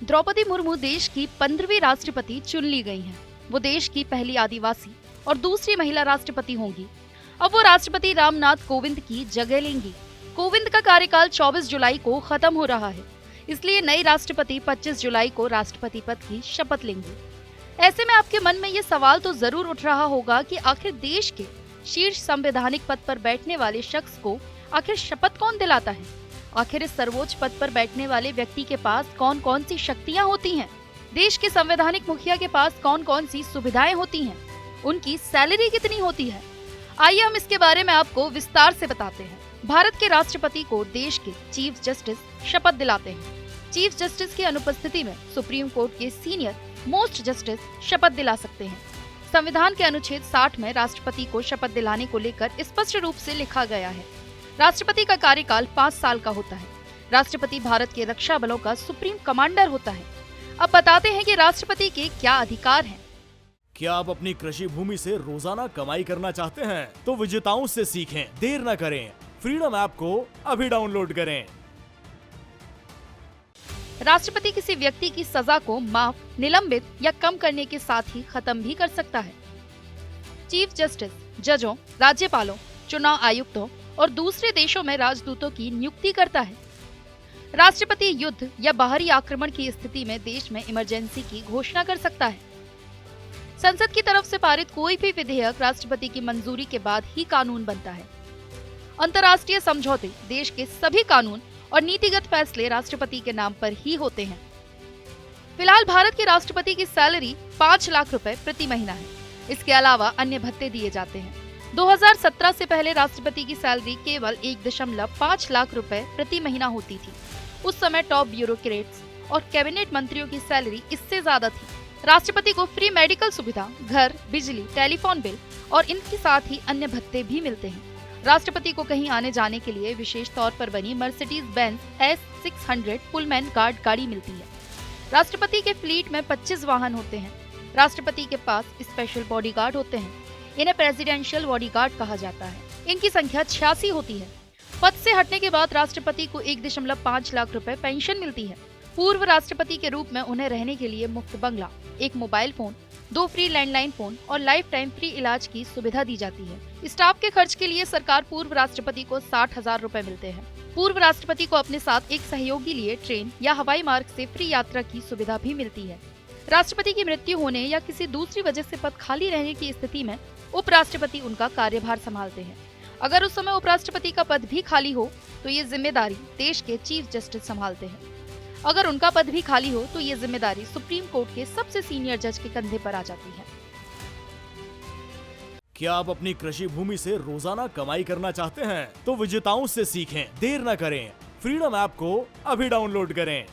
द्रौपदी मुर्मू देश की 15वीं राष्ट्रपति चुन ली गई हैं। वो देश की पहली आदिवासी और दूसरी महिला राष्ट्रपति होंगी। अब वो राष्ट्रपति रामनाथ कोविंद की जगह लेंगी। कोविंद का कार्यकाल 24 जुलाई को खत्म हो रहा है, इसलिए नई राष्ट्रपति 25 जुलाई को राष्ट्रपति पद की शपथ लेंगी। ऐसे में आपके मन में ये सवाल तो जरूर उठ रहा होगा कि आखिर देश के शीर्ष संवैधानिक पद पर बैठने वाले शख्स को आखिर शपथ कौन दिलाता है? आखिर इस सर्वोच्च पद पर बैठने वाले व्यक्ति के पास कौन कौन सी शक्तियां होती हैं? देश के संवैधानिक मुखिया के पास कौन कौन सी सुविधाएं होती हैं? उनकी सैलरी कितनी होती है? आइए हम इसके बारे में आपको विस्तार से बताते हैं। भारत के राष्ट्रपति को देश के चीफ जस्टिस शपथ दिलाते हैं। चीफ जस्टिस की अनुपस्थिति में सुप्रीम कोर्ट के सीनियर मोस्ट जस्टिस शपथ दिला सकते हैं। संविधान के अनुच्छेद 60 में राष्ट्रपति को शपथ दिलाने को लेकर स्पष्ट रूप से लिखा गया है। राष्ट्रपति का कार्यकाल 5 साल का होता है। राष्ट्रपति भारत के रक्षा बलों का सुप्रीम कमांडर होता है। अब बताते हैं कि राष्ट्रपति के क्या अधिकार हैं। क्या आप अपनी कृषि भूमि से रोजाना कमाई करना चाहते हैं? तो विजेताओं से सीखें, देर न करें। फ्रीडम ऐप को अभी डाउनलोड करें। राष्ट्रपति किसी व्यक्ति की सजा को माफ, निलंबित या कम करने के साथ ही खत्म भी कर सकता है। चीफ जस्टिस जजों, राज्यपालों, चुनाव आयुक्तों और दूसरे देशों में राजदूतों की नियुक्ति करता है। राष्ट्रपति युद्ध या बाहरी आक्रमण की स्थिति में देश में इमरजेंसी की घोषणा कर सकता है। संसद की तरफ से पारित कोई भी विधेयक राष्ट्रपति की मंजूरी के बाद ही कानून बनता है। अंतर्राष्ट्रीय समझौते, देश के सभी कानून और नीतिगत फैसले राष्ट्रपति के नाम पर ही होते हैं। फिलहाल भारत के राष्ट्रपति की सैलरी 5 लाख रुपए प्रति महीना है। इसके अलावा अन्य भत्ते दिए जाते हैं। 2017 से पहले राष्ट्रपति की सैलरी केवल 1.5 लाख रुपए प्रति महीना होती थी। उस समय टॉप ब्यूरोक्रेट्स और कैबिनेट मंत्रियों की सैलरी इससे ज्यादा थी। राष्ट्रपति को फ्री मेडिकल सुविधा, घर, बिजली, टेलीफोन बिल और इनके साथ ही अन्य भत्ते भी मिलते हैं। राष्ट्रपति को कहीं आने जाने के लिए विशेष तौर पर बनी Mercedes Benz S600 Pullman guard गाड़ी मिलती है। राष्ट्रपति के फ्लीट में 25 वाहन होते हैं। राष्ट्रपति के पास स्पेशल बॉडीगार्ड होते हैं। इन्हें प्रेसिडेंशियल बॉडीगार्ड कहा जाता है। इनकी संख्या 86 होती है। पद से हटने के बाद राष्ट्रपति को 1.5 लाख रुपए पेंशन मिलती है। पूर्व राष्ट्रपति के रूप में उन्हें रहने के लिए मुफ्त बंगला, एक mobile phone, 2 free landline phone और लाइफ टाइम फ्री इलाज की सुविधा दी जाती है। स्टाफ के खर्च के लिए सरकार पूर्व राष्ट्रपति को 60,000 रुपए मिलते हैं। पूर्व राष्ट्रपति को अपने साथ एक सहयोगी लिए ट्रेन या हवाई मार्ग से फ्री यात्रा की सुविधा भी मिलती है। राष्ट्रपति की मृत्यु होने या किसी दूसरी वजह से पद खाली रहने की स्थिति में उपराष्ट्रपति उनका कार्यभार संभालते हैं। अगर उस समय उपराष्ट्रपति का पद भी खाली हो तो ये जिम्मेदारी देश के चीफ जस्टिस संभालते हैं। अगर उनका पद भी खाली हो तो ये जिम्मेदारी सुप्रीम कोर्ट के सबसे सीनियर जज के कंधे पर आ जाती है। क्या आप अपनी कृषि भूमि से रोजाना कमाई करना चाहते हैं? तो विजेताओं से सीखें, देर न करें। फ्रीडम ऐप को अभी डाउनलोड करें।